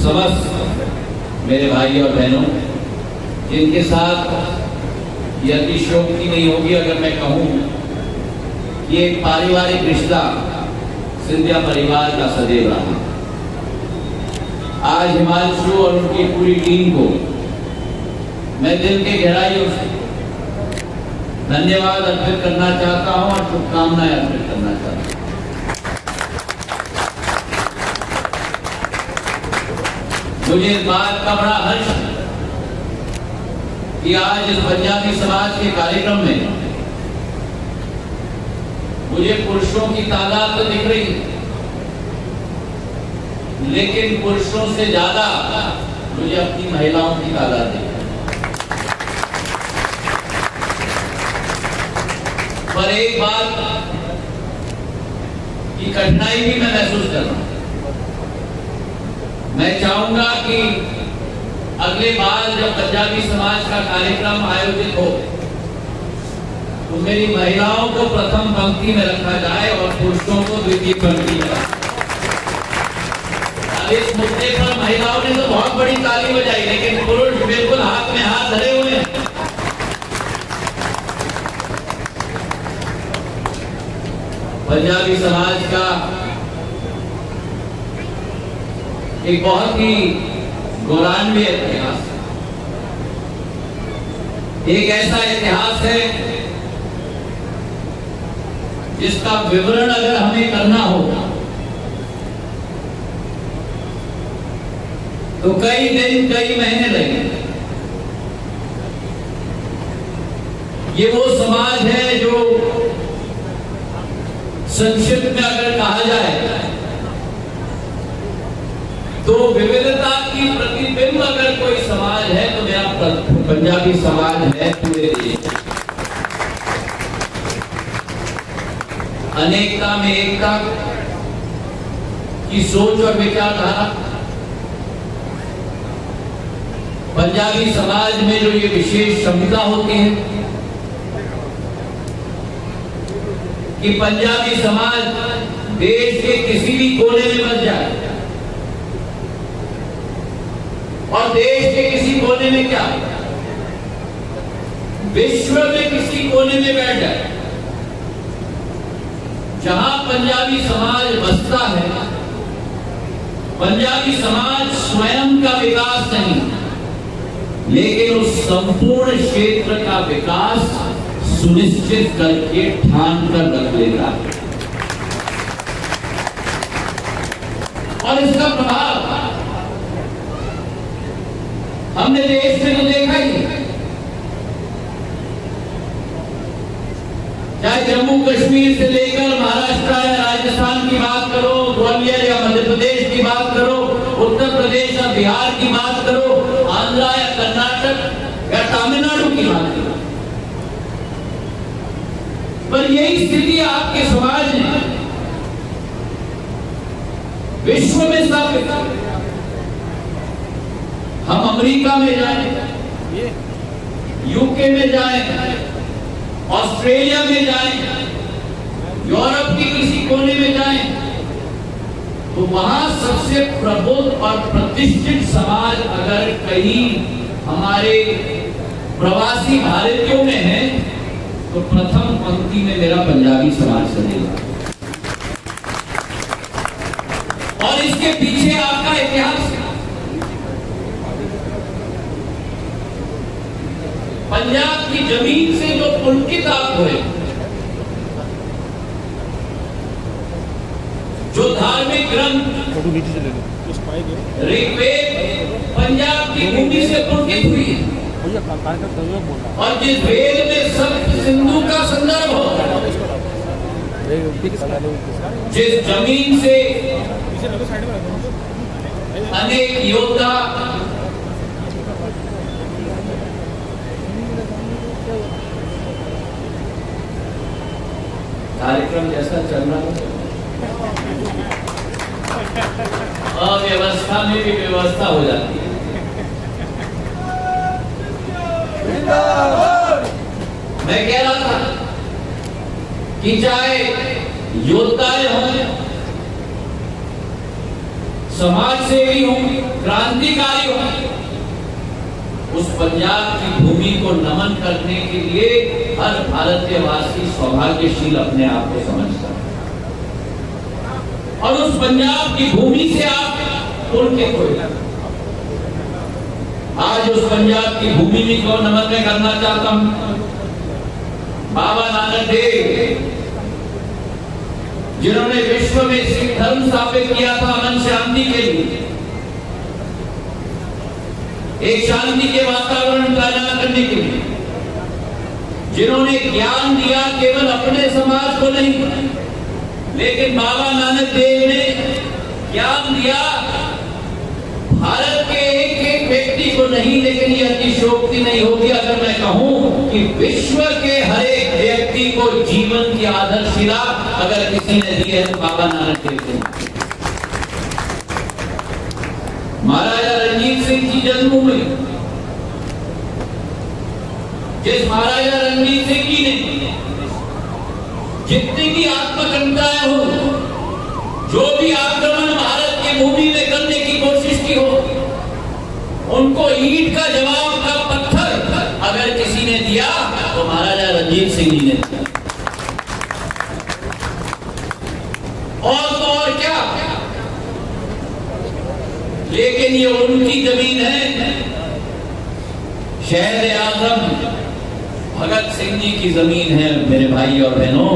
समस्त मेरे भाई और बहनों, जिनके साथ ये अतिशयोक्ति नहीं होगी अगर मैं कहूँ ये एक पारिवारिक रिश्ता सिंधिया परिवार का सदैव रहा। आज हिमांशु और उनकी पूरी टीम को मैं दिल के गहराइयों से धन्यवाद अर्पित करना चाहता हूं और शुभकामनाएं अर्पित करना चाहता हूं। मुझे इस बात का बड़ा हर्ष है कि आज इस पंजाबी समाज के कार्यक्रम में मुझे पुरुषों की तादाद तो दिख रही है, लेकिन पुरुषों से ज्यादा मुझे अपनी महिलाओं की तादाद दिख रही है। पर एक बात की कठिनाई भी मैं महसूस कर रहा हूं। मैं चाहूंगा कि अगले बार जब पंजाबी समाज का कार्यक्रम आयोजित हो तो मेरी महिलाओं को प्रथम पंक्ति में रखा जाए और पुरुषों को द्वितीय पंक्ति में। अब इस मुद्दे पर महिलाओं ने तो बहुत बड़ी ताली बजाई, लेकिन पुरुष बिल्कुल हाथ में हाथ धरे हुए हैं। पंजाबी समाज का एक बहुत ही गौरवान्वित इतिहास, एक ऐसा इतिहास है जिसका विवरण अगर हमें करना होगा तो कई दिन कई महीने लगेंगे। ये वो समाज है जो संक्षिप्त में अगर कहा जाए तो विविधता की प्रतिबिंब अगर कोई समाज है तो मेरा पंजाबी समाज है पूरे देश। अनेकता में एकता की सोच और विचारधारा, पंजाबी समाज में जो ये विशेष क्षमता होती है कि पंजाबी समाज देश के किसी भी कोने में बस जाए और देश के किसी कोने में क्या विश्व में किसी कोने में बैठ जाए, जहां पंजाबी समाज बसता है, पंजाबी समाज स्वयं का विकास नहीं लेकिन उस संपूर्ण क्षेत्र का विकास सुनिश्चित करके ठान कर रख लेता है। और इसका प्रभाव हमने देश में तो देखा ही, चाहे जम्मू कश्मीर से लेकर महाराष्ट्र या राजस्थान की बात करो, ग्वालियर या मध्य प्रदेश की बात करो, उत्तर प्रदेश या बिहार की बात करो, आंध्र या कर्नाटक या तमिलनाडु की बात करो, पर यही स्थिति आपके समाज ने विश्व में स्थापित। हम अमेरिका में जाएं, यूके में जाएं, ऑस्ट्रेलिया में जाएं, यूरोप के किसी कोने में जाएं, तो वहां सबसे प्रबुद्ध और प्रतिष्ठित समाज अगर कहीं हमारे प्रवासी भारतीयों में है तो प्रथम पंक्ति में मेरा पंजाबी समाज चलेगा। और इसके पीछे आपका इतिहास, पंजाब की जमीन से जो पुलकित आप हुए, जो धार्मिक ग्रंथ ऋग्वेद पंजाब की भूमि से पुलकित हुई है, और जिस वेद में सप्त सिंधु का संदर्भ हो, जिस जमीन से अनेक योद्धा कार्यक्रम जैसा चल रहा है, अव्यवस्था में भी व्यवस्था हो जाती है। मैं कह रहा था कि चाहे योद्धा हों, समाज सेवी हो, क्रांतिकारी हो, उस पंजाब की भूमि को नमन करने के लिए हर भारतीयवासी सौभाग्यशील अपने आप को समझता है। और उस पंजाब की भूमि से आप उनके कोई आज उस पंजाब की भूमि में को नमन में करना चाहता हूं। बाबा नानक देव जिन्होंने विश्व में सिख धर्म स्थापित किया था अमन शांति के लिए, एक शांति के वातावरण पैदा करने के लिए, जिन्होंने ज्ञान दिया केवल अपने समाज को नहीं, लेकिन बाबा नानक देव ने ज्ञान दिया भारत के एक एक व्यक्ति को नहीं, लेकिन ये अतिशयोक्ति नहीं होगी अगर मैं कहूं कि विश्व के हर एक व्यक्ति को जीवन की आदर्शिला अगर किसी ने दी है तो बाबा नानक देव ने। महाराजा रणजीत सिंह की जन्मभूमि, जिस महाराजा रणजीत सिंह जी ने जितनी भी आत्मकंताएं हो, जो भी आक्रमण भारत की भूमि में करने की कोशिश की हो, उनको ईंट का जवाब का पत्थर अगर किसी ने दिया तो महाराजा रणजीत सिंह जी ने दिया। और तो और क्या, लेकिन ये उनकी जमीन है। शहीद आजम भगत सिंह जी की जमीन है मेरे भाई और बहनों,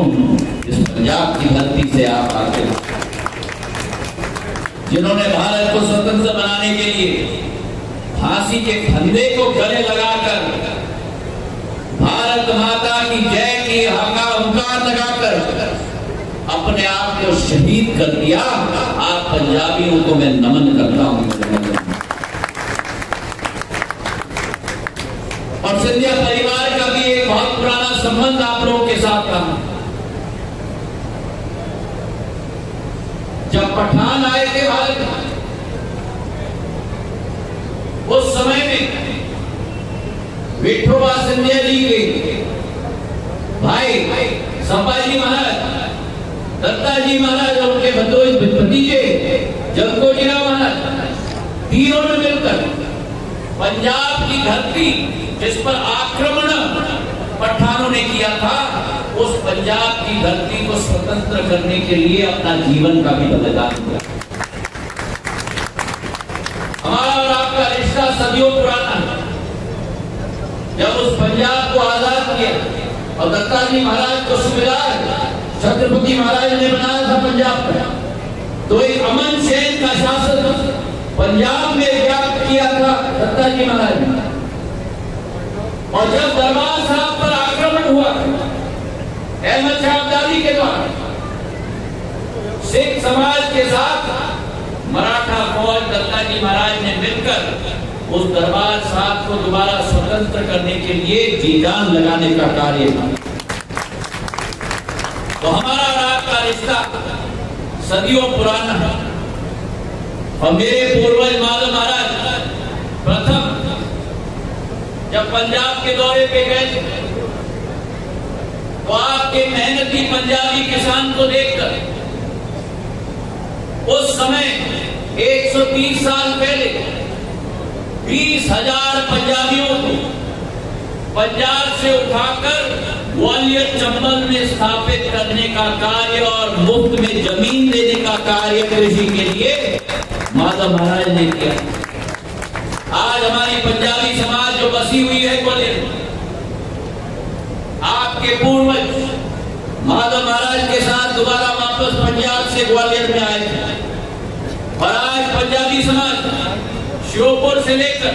इस पंजाब की धरती से आप आते हो, जिन्होंने भारत को स्वतंत्र बनाने के लिए फांसी के फंदे को गले लगाकर भारत माता की जय की हुंकार लगाकर अपने आप को शहीद कर दिया। आप पंजाबियों को मैं नमन करता हूं। और सिंधिया परिवार का भी एक बहुत पुराना संबंध आप लोगों के साथ था। जब पठान आए थे भारत में, उस समय में विठोबा सिंधिया जी के भाई संभाजी महाराज, दत्ताजी महाराज और उनके भतीजे जगदोजीराव महाराज, तीनों ने मिलकर पंजाब की धरती जिस पर आक्रमण पठानों ने किया था, उस पंजाब की धरती को स्वतंत्र करने के लिए अपना जीवन का भी बलिदान दिया। हमारा और आपका रिश्ता सदियों पुराना है। जब उस पंजाब को आजाद किया और दत्ताजी महाराज को सूबेदार छत्रपति महाराज ने बनाया था पंजाब का, तो एक अमन चैन का शासन पंजाब में व्याप्त किया था दत्ताजी महाराज ने। और जब दरबार साहब पर आक्रमण हुआ अहमद शाह अब्दाली के द्वारा, सिख समाज के साथ मराठा फौज दत्ताजी महाराज ने मिलकर उस दरबार साहब को दोबारा स्वतंत्र करने के लिए जी जान लगाने का कार्य किया। तो हमारा और आपका रिश्ता सदियों पुराना है। और मेरे पूर्वज माधव महाराज प्रथम जब पंजाब के दौरे पे गए थे, तो आपके मेहनती पंजाबी किसान को देखकर उस समय 130 साल पहले 20,000 पंजाबियों को पंजाब से उठाकर ग्वालियर चंबल में स्थापित करने का कार्य और मुफ्त में जमीन देने का कार्य कृषि के लिए माधव महाराज ने किया। आज हमारी पंजाबी समाज जो बसी हुई है ग्वालियर, आपके पूर्वज माधव महाराज के साथ दोबारा वापस पंजाब से ग्वालियर में आए थे। और आज पंजाबी समाज श्योपुर से लेकर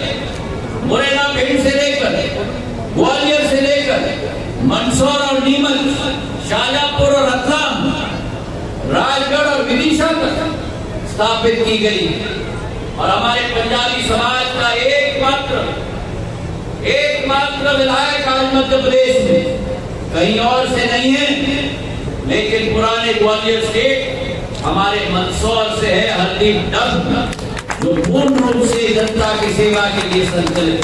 मुरैना भिंड से लेकर ग्वालियर से लेकर मंदसौर और नीमच, शाहजहांपुर और रतलाम, राजगढ़ और विदिशा तक स्थापित की गई। और हमारे पंजाबी समाज का एकमात्र विधायक आज मध्य प्रदेश में कहीं और से नहीं है, लेकिन पुराने ग्वालियर स्टेट हमारे मंदसौर से है हरदीप डग, जो पूर्ण रूप से जनता की सेवा के लिए संचालित।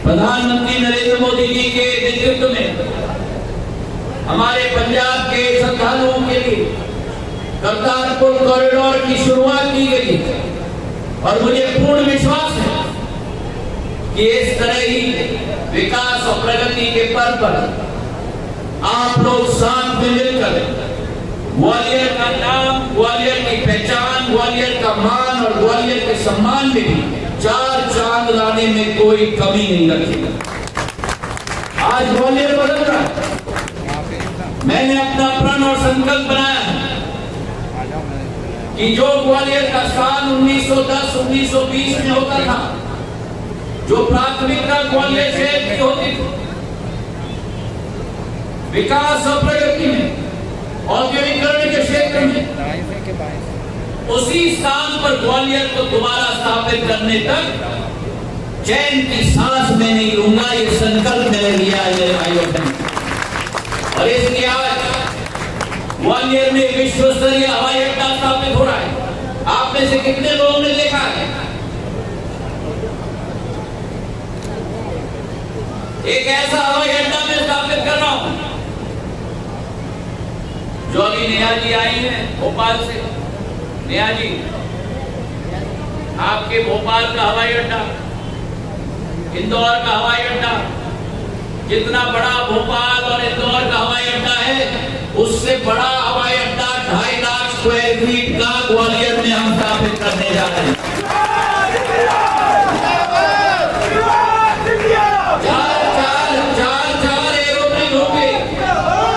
प्रधानमंत्री नरेंद्र मोदी जी के नेतृत्व में हमारे पंजाब के श्रद्धालुओं के लिए करतारपुर कॉरिडोर की शुरुआत दी गई है और मुझे पूर्ण विश्वास है कि इस तरह ही विकास और प्रगति के पर्व पर आप लोग साथ में मिलकर ग्वालियर का नाम, ग्वालियर की पहचान, ग्वालियर का मान और ग्वालियर के सम्मान में भी 4 चांद लाने में कोई कमी नहीं रखेगा। आज ग्वालियर बदल रहा है। मैंने अपना प्रण और संकल्प बनाया कि जो ग्वालियर का साल 1910, 1920 में होता था, जो प्राथमिकता ग्वालियर शहर की होती थी विकास और प्रगति में, औद्योगिकरण के क्षेत्र में, उसी स्थान पर ग्वालियर को दोबारा स्थापित करने तक चैन की सांस में नहीं लूंगा। ये संकल्प मैंने लिया है मेरे भाइयों बहनों। और इसलिए आज ग्वालियर में विश्व स्तरीय हवाई अड्डा स्थापित हो रहा है। आप में से कितने लोगों ने देखा है? एक ऐसा हवाई अड्डा मैं स्थापित कर रहा हूं। जो अभी नेहा जी आई हैं भोपाल से, नेहा जी आपके भोपाल का हवाई अड्डा, इंदौर का हवाई अड्डा, जितना बड़ा भोपाल और इंदौर का हवाई अड्डा है, उससे बड़ा हवाई अड्डा 2.5 लाख स्क्वायर फीट का ग्वालियर में हम स्थापित करने जा रहे हैं। 4 एरोप्लेन होंगे।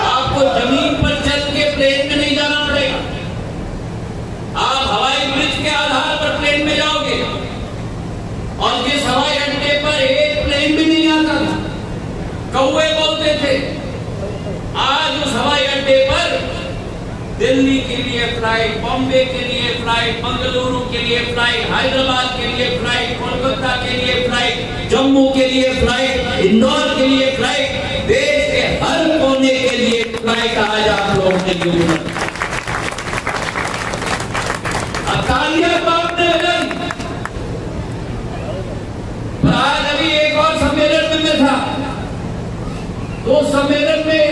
आपको जमीन पर चल के प्लेन में नहीं जाना पड़ेगा। आप हवाई ब्रिज के आधार पर प्लेन में जाओगे। और जिस हवाई अड्डे पर एक प्लेन भी नहीं आता था, कौवे बोलते थे, आज उस हवाई अड्डे पर दिल्ली के लिए फ्लाइट, बॉम्बे के लिए फ्लाइट, मंगलुरु के लिए फ्लाइट, हैदराबाद के लिए फ्लाइट, कोलकाता के लिए फ्लाइट, जम्मू के लिए फ्लाइट, इंदौर के लिए फ्लाइट, देश के हर कोने के लिए फ्लाइट आज आप लोगों ने यूज किया। तालियां आपने लगाई। आज अभी एक और सम्मेलन में था, तो सम्मेलन में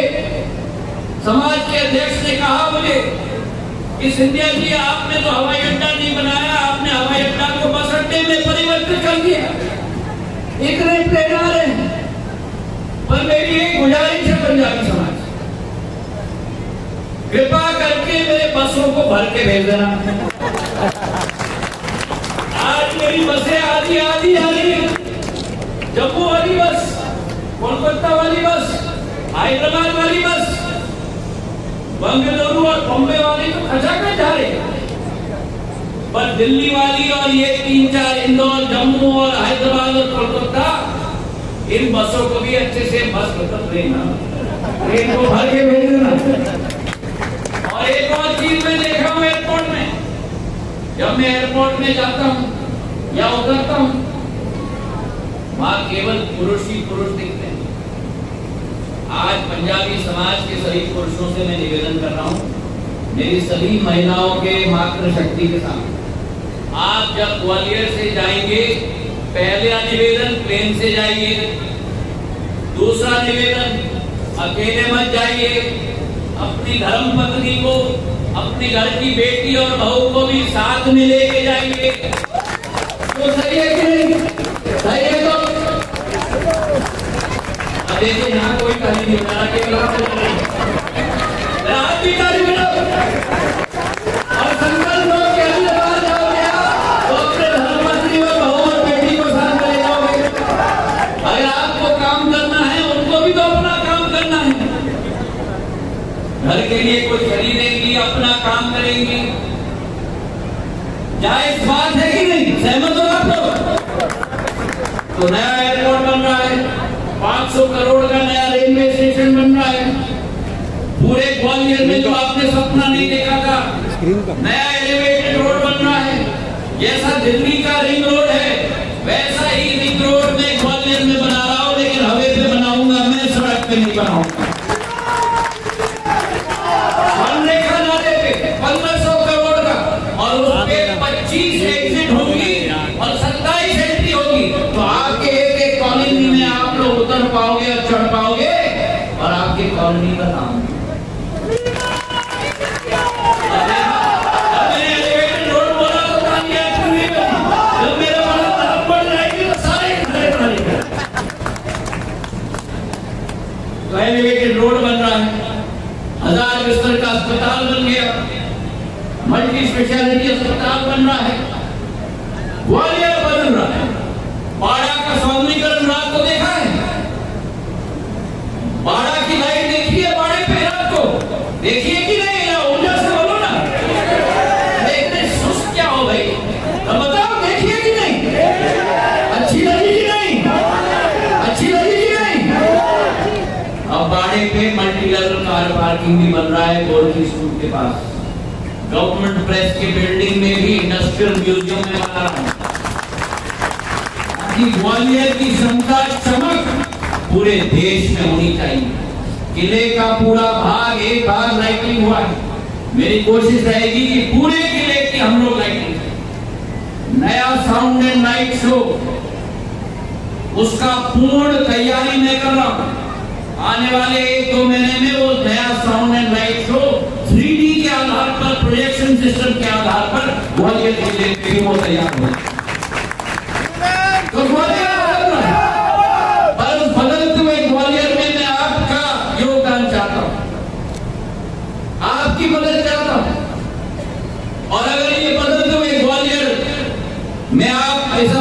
समाज के अध्यक्ष ने कहा मुझे कि सिंधिया जी आपने तो हवाई अड्डा नहीं बनाया, आपने हवाई अड्डा को बस अड्डे में परिवर्तित कर दिया। इतने प्लेन आ रहे हैं, पर मेरी एक गुजारिश है पंजाबी समाज, कृपा करके मेरे बसों को भर के भेज देना। आज मेरी बसें आधी आधी आ रही है। जम्मू वाली बस, कोलकाता वाली बस, हैदराबाद वाली बस, बंगलुरु और बॉम्बे वाली तो खचाखच जा रही है, पर दिल्ली वाली और ये 3-4 इंदौर, जम्मू और हैदराबाद और कोलकाता, इन बसों को भी अच्छे से बस बदल देना, ट्रेन को भर के भेज देना। और एक और चीज मैं देखा हूं एयरपोर्ट में, जब मैं एयरपोर्ट में जाता हूं या उतरता हूं, वहां केवल पुरुष ही पुरुष दिखते हैं। आज पंजाबी समाज के सभी पुरुषों से मैं निवेदन कर रहा हूं, मेरी सभी महिलाओं के मातृशक्ति के साथ, आप जब ग्वालियर से जाएंगे, पहला निवेदन प्लेन से जाइए, दूसरा निवेदन अकेले मत जाइए, अपनी धर्मपत्नी को, अपनी घर की बेटी और बहू को भी साथ में लेके जाइए। तो सही है कि नहीं? सही है। तो देखिए यहाँ कोई ताली नहीं बना, केवल आप भी ताली बनाओ और संकल्प लो कि अगले बार जाओगे तो अपने धर्मपत्नी और बहू और बेटी को साथ ले जाओगे। अगर आपको काम करना है, उनको भी तो अपना काम करना है। घर के लिए कुछ खरीदेंगी, अपना काम करेंगी, जायज बात है कि नहीं? सहमत हो आप लोग? तो नया एयरपोर्ट बन रहा है, 500 करोड़ का नया रेलवे स्टेशन बन रहा है। पूरे ग्वालियर में जो आपने सपना नहीं देखा था, नया एलिवेटेड रोड बन रहा है। जैसा दिल्ली का रिंग रोड है, वैसा ही रिंग रोड में ग्वालियर में बना रहा हूं, लेकिन हवे पे बनाऊंगा मैं, सड़क पे नहीं बनाऊंगा। मनरेगा नाले पे 1500 करोड़ का, और उस पे 25 एग्जिट होगी और 27 एंट्री होगी। तो आपके एक कॉलोनी में आप लोग उतर पाओगे और चढ़ पाओगे, और आपकी कॉलोनी का नाम एलिवेटेड रोड बोला तो स्पेशलिटी अस्पताल बन रहा है, ग्वालियर बदल रहा है, बाड़ा का सौंदर्यीकरण रात को देखा है, बाड़ा की लाइट देखी है, बाड़े पे रात को देखिए कि नहीं, ना ऊर्जा से बोलो ना, इतने सुस्त क्या हो भाई, तो बताओ देखिए कि नहीं, अच्छी लगी कि नहीं, अच्छी लगी कि नहीं। अब बाड़े पे मल्टी लेवल कार पार्किंग भी बन रहा है गोरखी स्कूल के पास, गवर्नमेंट प्रेस की बिल्डिंग में भी इंडस्ट्रियल म्यूजियम में बना रहा हूं। ग्वालियर की क्षमता चमक पूरे देश में होनी चाहिए। किले का पूरा भाग, एक भाग लाइटिंग हुआ है, मेरी कोशिश रहेगी कि पूरे किले की हम लोग लाइटिंग करें। नया साउंड एंड लाइट शो, उसका पूर्ण तैयारी मैं कर रहा हूं। आने वाले 1-2 महीने में वो नया sound and light show 3D के आधार पर, प्रोजेक्शन सिस्टम के आधार पर ग्वालियर जिले में वो तैयार हो। तो ग्वालियर बदल रहा है, पर उस बदलते हुए ग्वालियर में मैं आपका योगदान चाहता हूं, आपकी मदद चाहता हूं। और अगर ये बदलते हुए ग्वालियर में आप ऐसा